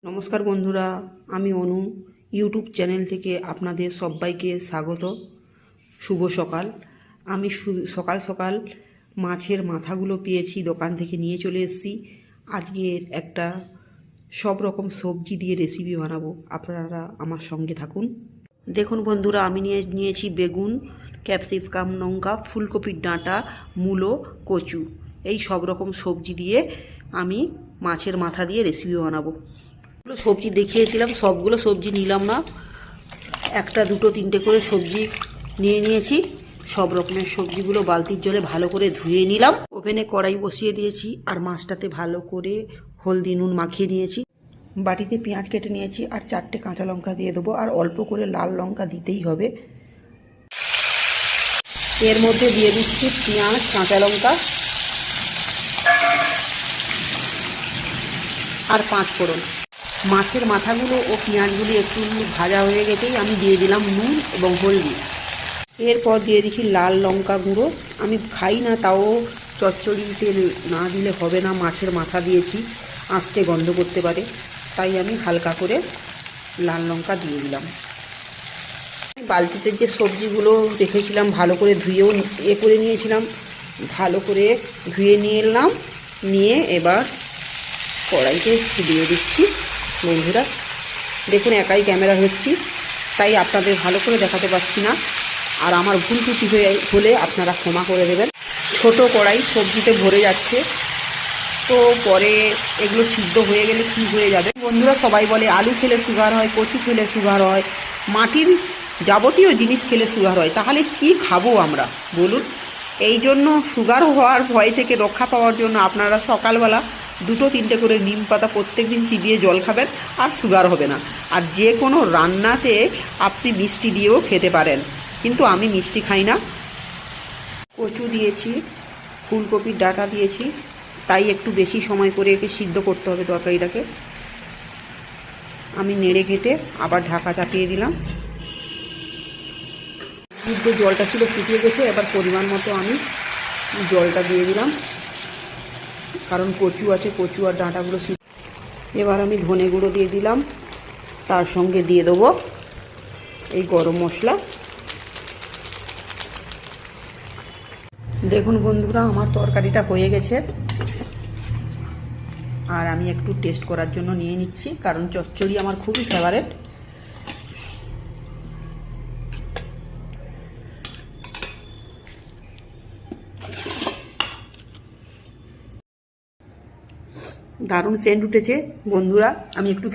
নমস্কার বন্ধুরা, আমি অনু ইউটিউব চ্যানেল থেকে আপনাদের সবাইকে স্বাগত। শুভ সকাল। আমি সকাল সকাল মাছের মাথাগুলো পেয়েছি, দোকান থেকে নিয়ে চলে এসেছি। আজকের একটা সব রকম সবজি দিয়ে রেসিপি বানাবো, আপনারা আমার সঙ্গে থাকুন। দেখুন বন্ধুরা, আমি নিয়েছি বেগুন, ক্যাপসিকাম, লঙ্কা, ফুলকপির ডাঁটা, মূলো, কচু। এই সব রকম সবজি দিয়ে আমি মাছের মাথা দিয়ে রেসিপি বানাবো। সবজি দেখিয়েছিলাম, সবগুলো সবজি নিলাম না, একটা দুটো তিনটে করে সবজি নিয়েছি। সব রকমের সবজিগুলো বালতির জলে ভালো করে ধুয়ে নিলাম। ওভেনে কড়াই বসিয়ে দিয়েছি আর মাছটাতে ভালো করে হলদি নুন মাখিয়ে নিয়েছি। বাটিতে পেঁয়াজ কেটে নিয়েছি আর 4টে কাঁচা লঙ্কা দিয়ে দেবো, আর অল্প করে লাল লঙ্কা দিতেই হবে। এর মধ্যে দিয়ে দিচ্ছি পেঁয়াজ, কাঁচা লঙ্কা আর 5 ফোড়ন। মাছের মাথাগুলো ও পেঁয়াজগুলি একটু ভাজা হয়ে গেছেই আমি দিয়ে দিলাম নুন এবং হলদি। এরপর দিয়ে দিচ্ছি লাল লঙ্কা গুঁড়ো। আমি খাই না, তাও চচ্চড়িতে না দিলে হবে না, মাছের মাথা দিয়েছি, আঁচটে গন্ধ করতে পারে, তাই আমি হালকা করে লাল লঙ্কা দিয়ে দিলাম। বালতিতে যে সবজিগুলো রেখেছিলাম ভালো করে ধুয়েও করে নিয়েছিলাম, ভালো করে ধুয়ে নিয়ে এলাম। নিয়ে এবার কড়াইতে দিয়ে দিচ্ছি। বন্ধুরা দেখুন, একাই ক্যামেরা হচ্ছি, তাই আপনাদের ভালো করে দেখাতে পারছি না, আর আমার ভুল ত্রুটি হলে আপনারা ক্ষমা করে দেবেন। ছোট কড়াই সবজিতে ভরে যাচ্ছে, তো পরে এগুলো সিদ্ধ হয়ে গেলে কী হয়ে যাবে। বন্ধুরা সবাই বলে আলু খেলে সুগার হয়, কচু খেলে সুগার হয়, মাটির যাবতীয় জিনিস খেলে সুগার হয়, তাহলে কি খাবো আমরা বলুন? এই জন্য সুগার হওয়ার ভয় থেকে রক্ষা পাওয়ার জন্য আপনারা সকালবেলা 2-3টে করে নিম পাতা প্রত্যেক দিন চিবিয়ে জল খাবেন, আর সুগার হবে না। আর যে কোনো রান্নাতে আপনি মিষ্টি দিয়েও খেতে পারেন, কিন্তু আমি মিষ্টি খাই না। কচু দিয়েছি, ফুলকপির ডাঁটা দিয়েছি, তাই একটু বেশি সময় করে একে সিদ্ধ করতে হবে তরকারিটাকে। আমি নেড়ে ঘেটে আবার ঢাকা চাপিয়ে দিলাম। যে জলটা ছিল ফুটিয়ে গেছে, এবার পরিমাণ মতো আমি জলটা দিয়ে দিলাম, কারণ কচু আছে, কচু আর ডাঁটাগুলো এবার আমি ধনে গুঁড়ো দিয়ে দিলাম, তার সঙ্গে দিয়ে দেবো এই গরম মশলা। দেখুন বন্ধুরা, আমার তরকারিটা হয়ে গেছে, আর আমি একটু টেস্ট করার জন্য নিয়ে নিচ্ছি, কারণ চচ্চড়ি আমার খুবই ফেভারেট। দারুণ সেন্ট উঠেছে বন্ধুরা, আমি একটু